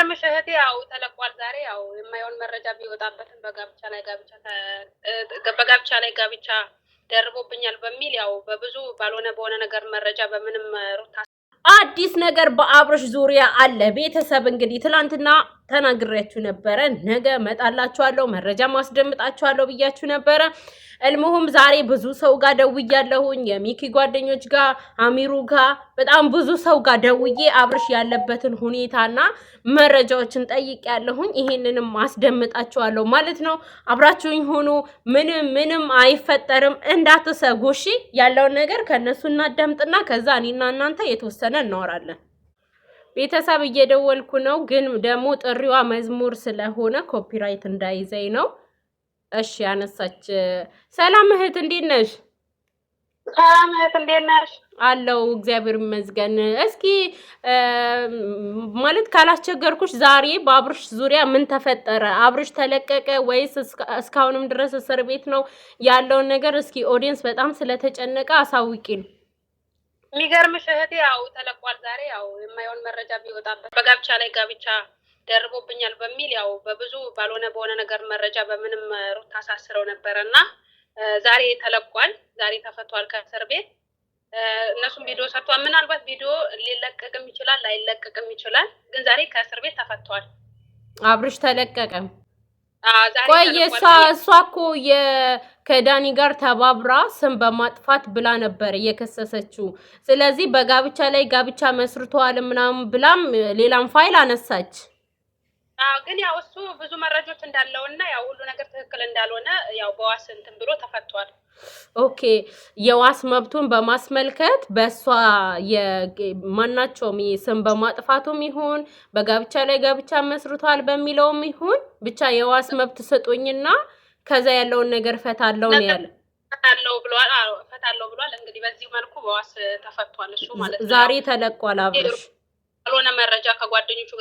የሚገርምሽ እህቴ ያው ተለቋል ዛሬ ያው የማይሆን መረጃ ቢወጣበትም በጋብቻ ላይ ጋብቻ ደርቦብኛል በሚል ያው በብዙ ባልሆነ በሆነ ነገር መረጃ በምንም ሩታ አዲስ ነገር በአብርሽ ዙሪያ አለ። ቤተሰብ እንግዲህ ትላንትና ተናግሬያችሁ ነበረ። ነገ መጣላችኋለሁ መረጃ ማስደምጣችኋለሁ ብያችሁ ነበረ። እልሙሁም ዛሬ ብዙ ሰው ጋር ደውያለሁኝ። የሚኪ ጓደኞች ጋር፣ አሚሩ ጋር፣ በጣም ብዙ ሰው ጋር ደውዬ አብርሽ ያለበትን ሁኔታና መረጃዎችን ጠይቄያለሁኝ። ይሄንንም ማስደምጣችኋለሁ ማለት ነው። አብራችሁኝ ሆኑ። ምንም አይፈጠርም እንዳትሰጉ እሺ። ያለውን ነገር ከነሱ እናዳምጥና ከዛ እኔና እናንተ የተወሰነ እናወራለን። ቤተሰብ እየደወልኩ ነው፣ ግን ደግሞ ጥሪዋ መዝሙር ስለሆነ ኮፒራይት እንዳይዘኝ ነው። እሺ ያነሳች። ሰላም እህት እንዴት ነሽ? ሰላም እህት እንዴት ነሽ? አለው እግዚአብሔር ይመስገን። እስኪ ማለት ካላስቸገርኩሽ ዛሬ በአብርሽ ዙሪያ ምን ተፈጠረ? አብርሽ ተለቀቀ ወይስ እስካሁንም ድረስ እስር ቤት ነው ያለውን ነገር እስኪ ኦዲየንስ በጣም ስለተጨነቀ አሳውቂን። የሚገርምሽ እህቴ ያው ተለቋል ዛሬ ያው የማይሆን መረጃ ቢወጣበት በጋብቻ ላይ ጋብቻ ደርቦብኛል በሚል ያው በብዙ ባልሆነ በሆነ ነገር መረጃ በምንም ሩታ አሳስረው ነበረና ዛሬ ተለቋል። ዛሬ ተፈቷል ከእስር ቤት። እነሱም ቪዲዮ ሰርቷል። ምናልባት ቪዲዮ ሊለቀቅም ይችላል ላይለቀቅም ይችላል፣ ግን ዛሬ ከእስር ቤት ተፈቷል። አብርሽ ተለቀቀ። ቆይ እሷ እኮ ከዳኒ ጋር ተባብራ ስም በማጥፋት ብላ ነበር የከሰሰችው። ስለዚህ በጋብቻ ላይ ጋብቻ መስርቷል ምናምን ብላም ሌላም ፋይል አነሳች። ግን ያው እሱ ብዙ መረጃዎች እንዳለውና ያው ሁሉ ነገር ትክክል እንዳልሆነ ያው በዋስ እንትን ብሎ ተፈቷል። ኦኬ የዋስ መብቱን በማስመልከት በእሷ የማናቸውም ስም በማጥፋቱም ይሁን በጋብቻ ላይ ጋብቻ መስርቷል በሚለውም ይሁን ብቻ የዋስ መብት ሰጡኝና ከዛ ያለውን ነገር ፈታለው ነው ያለ። ፈታለው ብሏል። እንግዲህ በዚህ መልኩ በዋስ ተፈቷል እሱ ማለት ነው። ዛሬ ተለቋል አብርሽ። ያልሆነ መረጃ ከጓደኞቹ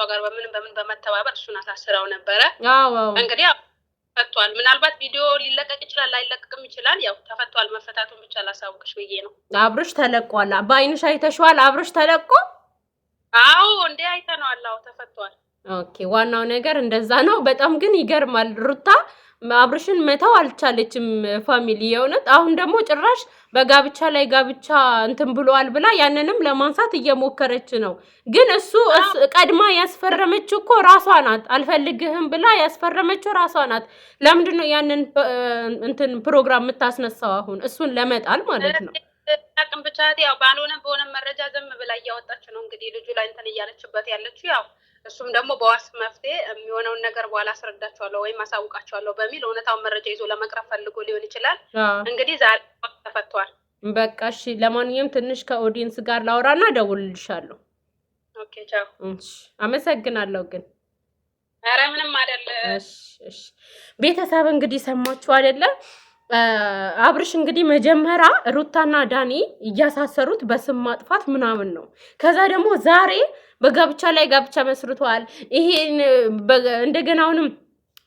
ጋር በምን በመተባበር እሱን አሳስረው ነበረ። አዎ እንግዲህ ተፈቷል። ምናልባት ቪዲዮ ሊለቀቅ ይችላል ላይለቀቅም ይችላል። ያው ተፈቷል። መፈታቱን ብቻ ላሳውቅሽ ብዬ ነው። አብርሽ ተለቋል። በአይንሽ አይተሽዋል አብርሽ ተለቆ? አዎ እንዴ አይተነዋል። አዎ ተፈቷል። ኦኬ ዋናው ነገር እንደዛ ነው። በጣም ግን ይገርማል። ሩታ አብርሽን መተው አልቻለችም ፋሚሊ የእውነት። አሁን ደግሞ ጭራሽ በጋብቻ ላይ ጋብቻ እንትን ብሏል ብላ ያንንም ለማንሳት እየሞከረች ነው። ግን እሱ ቀድማ ያስፈረመችው እኮ ራሷ ናት። አልፈልግህም ብላ ያስፈረመችው ራሷ ናት። ለምንድን ነው ያንን እንትን ፕሮግራም የምታስነሳው አሁን እሱን ለመጣል ማለት ነው? ታቅም ብቻ ያው ባልሆነ በሆነ መረጃ ዝም ብላ እያወጣች ነው እንግዲህ ልጁ ላይ እንትን እያለችበት ያለችው ያው እሱም ደግሞ በዋስ መፍትሄ የሚሆነውን ነገር በኋላ አስረዳቸዋለሁ ወይም አሳውቃቸዋለሁ በሚል እውነታውን መረጃ ይዞ ለመቅረብ ፈልጎ ሊሆን ይችላል። እንግዲህ ዛሬ ተፈቷል። በቃ እሺ፣ ለማንኛውም ትንሽ ከኦዲየንስ ጋር ላውራና ደውልልሻለሁ። ኦኬ ቻው። እሺ፣ አመሰግናለሁ። ግን ኧረ ምንም አይደለ። እሺ ቤተሰብ እንግዲህ ሰማችሁ አይደለ? አብርሽ እንግዲህ መጀመሪያ ሩታና ዳኒ እያሳሰሩት በስም ማጥፋት ምናምን ነው። ከዛ ደግሞ ዛሬ በጋብቻ ላይ ጋብቻ መስርቷል። ይሄን እንደገና አሁንም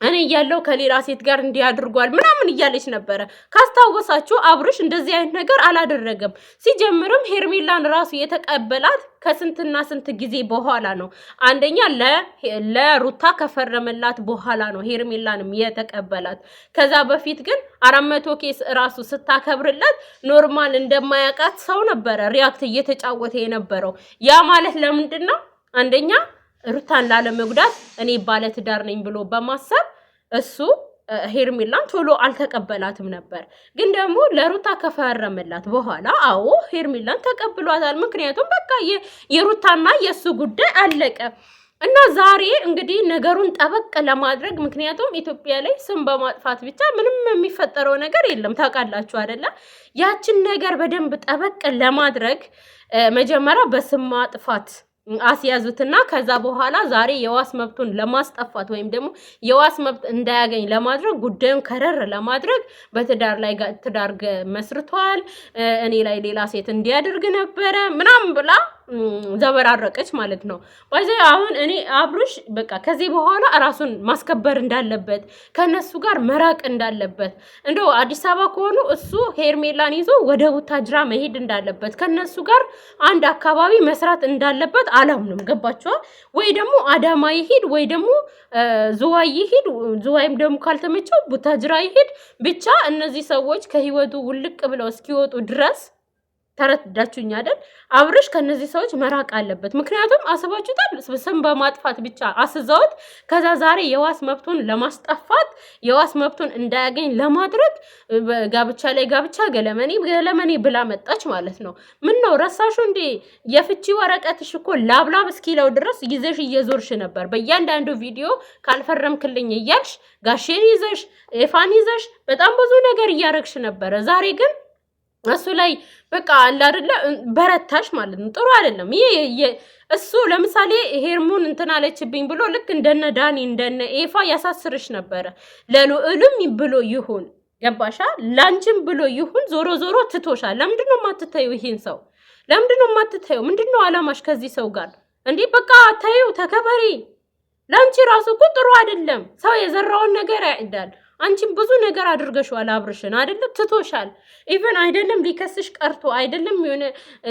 እኔ እያለው ከሌላ ሴት ጋር እንዲያድርጓል ምናምን እያለች ነበረ። ካስታወሳችሁ አብርሽ እንደዚህ አይነት ነገር አላደረገም። ሲጀምርም ሄርሜላን ራሱ የተቀበላት ከስንትና ስንት ጊዜ በኋላ ነው። አንደኛ ለሩታ ከፈረመላት በኋላ ነው ሄርሜላንም የተቀበላት። ከዛ በፊት ግን 400 ኬስ ራሱ ስታከብርለት ኖርማል እንደማያውቃት ሰው ነበረ ሪያክት እየተጫወተ የነበረው። ያ ማለት ለምንድን ነው? አንደኛ ሩታን ላለመጉዳት እኔ ባለ ትዳር ነኝ ብሎ በማሰብ እሱ ሄርሜላን ቶሎ አልተቀበላትም ነበር። ግን ደግሞ ለሩታ ከፈረመላት በኋላ አዎ ሄርሜላን ተቀብሏታል። ምክንያቱም በቃ የሩታና የሱ ጉዳይ አለቀ። እና ዛሬ እንግዲህ ነገሩን ጠበቅ ለማድረግ ምክንያቱም ኢትዮጵያ ላይ ስም በማጥፋት ብቻ ምንም የሚፈጠረው ነገር የለም ታውቃላችሁ አይደለ? ያችን ነገር በደንብ ጠበቅ ለማድረግ መጀመሪያ በስም ማጥፋት አስያዙትና ከዛ በኋላ ዛሬ የዋስ መብቱን ለማስጠፋት ወይም ደግሞ የዋስ መብት እንዳያገኝ ለማድረግ ጉዳዩን ከረር ለማድረግ በትዳር ላይ ትዳር መስርቷል፣ እኔ ላይ ሌላ ሴት እንዲያደርግ ነበረ ምናምን ብላ ዘበራረቀች ማለት ነው። ባይዘ አሁን እኔ አብርሽ በቃ ከዚህ በኋላ ራሱን ማስከበር እንዳለበት ከነሱ ጋር መራቅ እንዳለበት እንደው አዲስ አበባ ከሆኑ እሱ ሄርሜላን ይዞ ወደ ቡታጅራ መሄድ እንዳለበት ከነሱ ጋር አንድ አካባቢ መስራት እንዳለበት አላምንም። ገባችኋል ወይ? ደግሞ አዳማ ይሄድ ወይ ደግሞ ዝዋይ ይሄድ፣ ዝዋይም ደግሞ ካልተመቸው ቡታጅራ ይሄድ። ብቻ እነዚህ ሰዎች ከህይወቱ ውልቅ ብለው እስኪወጡ ድረስ ተረዳችሁኝ አይደል? አብርሽ ከነዚህ ሰዎች መራቅ አለበት። ምክንያቱም አስባችሁታል፣ ስም በማጥፋት ብቻ አስዘውት ከዛ ዛሬ የዋስ መብቱን ለማስጠፋት የዋስ መብቱን እንዳያገኝ ለማድረግ ጋብቻ ላይ ጋብቻ ገለመኔ ብላ መጣች ማለት ነው። ምን ነው ረሳሹ እንዴ? የፍቺ ወረቀትሽ እኮ ላብላብ እስኪለው ድረስ ይዘሽ እየዞርሽ ነበር። በእያንዳንዱ ቪዲዮ ካልፈረምክልኝ እያልሽ ጋሼን ይዘሽ ኤፋን ይዘሽ በጣም ብዙ ነገር እያረግሽ ነበረ። ዛሬ ግን እሱ ላይ በቃ አለ አይደለ በረታሽ ማለት ነው። ጥሩ አይደለም ይሄ። እሱ ለምሳሌ ሄርሙን እንትን አለችብኝ ብሎ ልክ እንደነ ዳኒ እንደነ ኤፋ ያሳስርሽ ነበረ። ለልዑልም ብሎ ይሁን ገባሻ፣ ላንቺም ብሎ ይሁን ዞሮ ዞሮ ትቶሻል። ለምንድን ነው የማትተይው? ይሄን ሰው ለምንድን ነው የማትተይው? ምንድን ነው አላማሽ ከዚህ ሰው ጋር እንዴ? በቃ ተይው፣ ተከበሪ። ላንቺ ራሱ እኮ ጥሩ አይደለም። ሰው የዘራውን ነገር ያጭዳል። አንቺም ብዙ ነገር አድርገሽዋል አብርሽን አይደለ? ትቶሻል። ኢቭን አይደለም ሊከስሽ ቀርቶ አይደለም የሆነ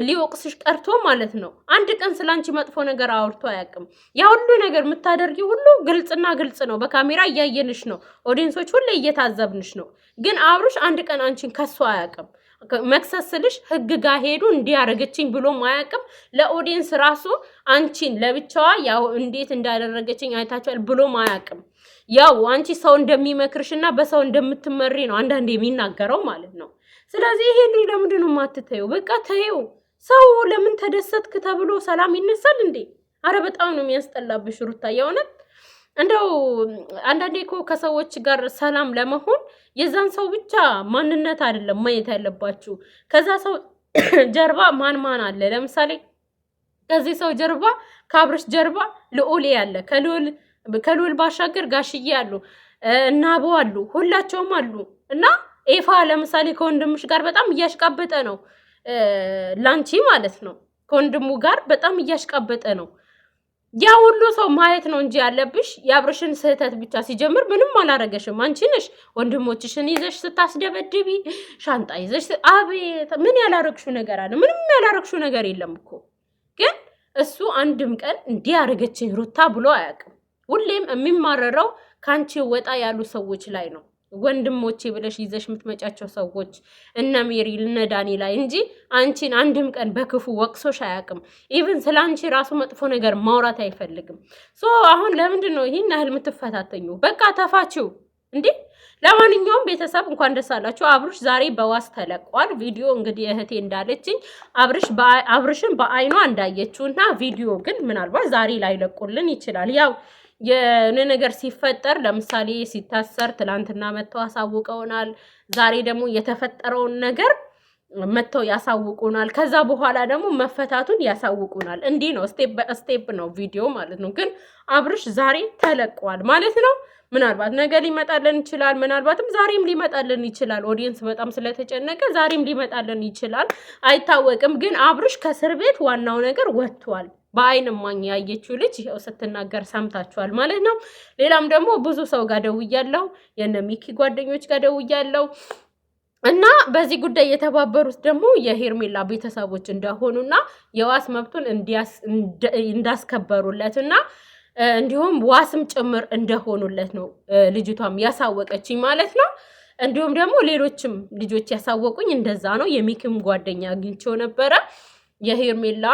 ሊወቅስሽ ቀርቶ ማለት ነው አንድ ቀን ስላንቺ መጥፎ ነገር አውርቶ አያውቅም። ያ ሁሉ ነገር የምታደርጊ ሁሉ ግልጽና ግልጽ ነው። በካሜራ እያየንሽ ነው። ኦዲየንሶች ሁሉ እየታዘብንሽ ነው። ግን አብርሽ አንድ ቀን አንቺን ከሶ አያውቅም። መክሰስልሽ ህግ ጋር ሄዱ እንዲያረገችኝ ብሎ ማያውቅም። ለኦዲየንስ ራሱ አንቺን ለብቻዋ ያው እንዴት እንዳደረገችኝ አይታችኋል ብሎ ማያውቅም። ያው አንቺ ሰው እንደሚመክርሽና በሰው እንደምትመሪ ነው አንዳንዴ የሚናገረው ማለት ነው። ስለዚህ ይሄ ለምንድን ነው የማትተይው? በቃ ተይው። ሰው ለምን ተደሰትክ ተብሎ ሰላም ይነሳል እንዴ? አረ በጣም ነው የሚያስጠላብሽ ሩታ። የእውነት እንደው አንዳንዴ እኮ ከሰዎች ጋር ሰላም ለመሆን የዛን ሰው ብቻ ማንነት አይደለም ማየት ያለባችሁ። ከዛ ሰው ጀርባ ማን አለ? ለምሳሌ ከዚህ ሰው ጀርባ ከአብርሽ ጀርባ ልዑል ያለ ከልዑል ባሻገር ጋሽዬ አሉ እና አቦ አሉ፣ ሁላቸውም አሉ። እና ኤፋ ለምሳሌ ከወንድምሽ ጋር በጣም እያሽቃበጠ ነው፣ ላንቺ ማለት ነው። ከወንድሙ ጋር በጣም እያሽቃበጠ ነው። ያ ሁሉ ሰው ማየት ነው እንጂ ያለብሽ የአብርሽን ስህተት ብቻ። ሲጀምር ምንም አላረገሽም። አንቺ ነሽ ወንድሞችሽን ይዘሽ ስታስደበድቢ፣ ሻንጣ ይዘሽ። አቤት ምን ያላረግሽው ነገር አለ? ምንም ያላረግሽው ነገር የለም እኮ። ግን እሱ አንድም ቀን እንዲህ ያረገችኝ ሩታ ብሎ አያውቅም። ሁሌም የሚማረረው ካንቺ ወጣ ያሉ ሰዎች ላይ ነው። ወንድሞቼ ብለሽ ይዘሽ የምትመጫቸው ሰዎች እነ ሜሪ እነ ዳኒ ላይ እንጂ አንቺን አንድም ቀን በክፉ ወቅሶሽ አያውቅም። ኢቭን ስለ አንቺ ራሱ መጥፎ ነገር ማውራት አይፈልግም። አሁን ለምንድን ነው ይህን ያህል የምትፈታተኙ? በቃ ተፋችው እንዴ! ለማንኛውም ቤተሰብ እንኳን ደስ አላችሁ። አብርሽ ዛሬ በዋስ ተለቋል። ቪዲዮ እንግዲህ እህቴ እንዳለችኝ አብርሽን በአይኗ እንዳየችውና ቪዲዮ ግን ምናልባት ዛሬ ላይ ለቁልን ይችላል። ያው የሆነ ነገር ሲፈጠር ለምሳሌ ሲታሰር ትላንትና መጥተው ያሳውቀውናል። ዛሬ ደግሞ የተፈጠረውን ነገር መጥተው ያሳውቁናል። ከዛ በኋላ ደግሞ መፈታቱን ያሳውቁናል። እንዲህ ነው፣ ስቴፕ በስቴፕ ነው ቪዲዮ ማለት ነው። ግን አብርሽ ዛሬ ተለቋል ማለት ነው። ምናልባት ነገ ሊመጣልን ይችላል፣ ምናልባትም ዛሬም ሊመጣልን ይችላል። ኦዲየንስ በጣም ስለተጨነቀ ዛሬም ሊመጣልን ይችላል፣ አይታወቅም። ግን አብርሽ ከእስር ቤት ዋናው ነገር ወጥቷል። በአይን ማኝ ያየችው ልጅ ይሄው ስትናገር ሰምታችኋል ማለት ነው። ሌላም ደግሞ ብዙ ሰው ጋር ደውያለሁ፣ የነ ሚኪ ጓደኞች ጋር ደውያለሁ እና በዚህ ጉዳይ የተባበሩት ደግሞ የሄርሜላ ቤተሰቦች እንደሆኑና የዋስ መብቱን እንዳስከበሩለትና እንዲሁም ዋስም ጭምር እንደሆኑለት ነው ልጅቷም ያሳወቀችኝ ማለት ነው። እንዲሁም ደግሞ ሌሎችም ልጆች ያሳወቁኝ እንደዛ ነው። የሚኪም ጓደኛ አግኝቼው ነበረ። የሄርሜላ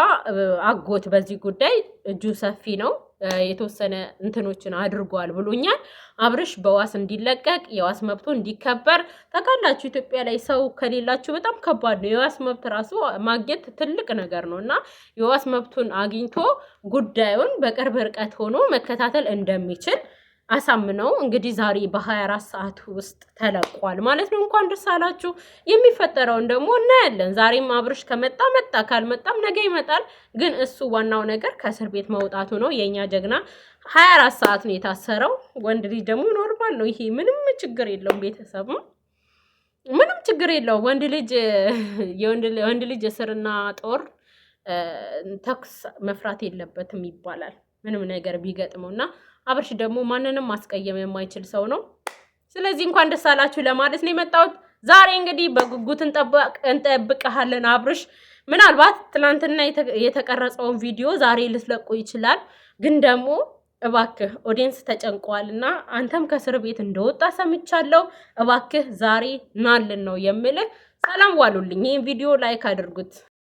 አጎት በዚህ ጉዳይ እጁ ሰፊ ነው፣ የተወሰነ እንትኖችን አድርጓል ብሎኛል። አብርሽ በዋስ እንዲለቀቅ የዋስ መብቱ እንዲከበር ታውቃላችሁ። ኢትዮጵያ ላይ ሰው ከሌላችሁ በጣም ከባድ ነው። የዋስ መብት ራሱ ማግኘት ትልቅ ነገር ነው እና የዋስ መብቱን አግኝቶ ጉዳዩን በቅርብ ርቀት ሆኖ መከታተል እንደሚችል አሳምነው እንግዲህ ዛሬ በ24 ሰዓት ውስጥ ተለቋል ማለት ነው። እንኳን ደስ አላችሁ። የሚፈጠረውን ደግሞ እናያለን። ዛሬም አብርሽ ከመጣ መጣ፣ ካልመጣም ነገ ይመጣል። ግን እሱ ዋናው ነገር ከእስር ቤት መውጣቱ ነው። የኛ ጀግና 24 ሰዓት ነው የታሰረው። ወንድ ልጅ ደግሞ ኖርማል ነው ይሄ፣ ምንም ችግር የለውም። ቤተሰብ ምንም ችግር የለውም። ወንድ ልጅ እስርና ጦር ተኩስ መፍራት የለበትም ይባላል ምንም ነገር ቢገጥመውና አብርሽ ደግሞ ማንንም ማስቀየም የማይችል ሰው ነው። ስለዚህ እንኳን ደስ አላችሁ ለማለት ነው የመጣሁት። ዛሬ እንግዲህ በጉጉት እንጠብቅሃለን አብርሽ። ምናልባት ትናንትና የተቀረጸውን ቪዲዮ ዛሬ ልትለቁ ይችላል፣ ግን ደግሞ እባክህ ኦዲየንስ ተጨንቋልና አንተም ከእስር ቤት እንደወጣ ሰምቻለሁ። እባክህ ዛሬ ናልን ነው የምልህ። ሰላም ዋሉልኝ። ይህን ቪዲዮ ላይክ አድርጉት።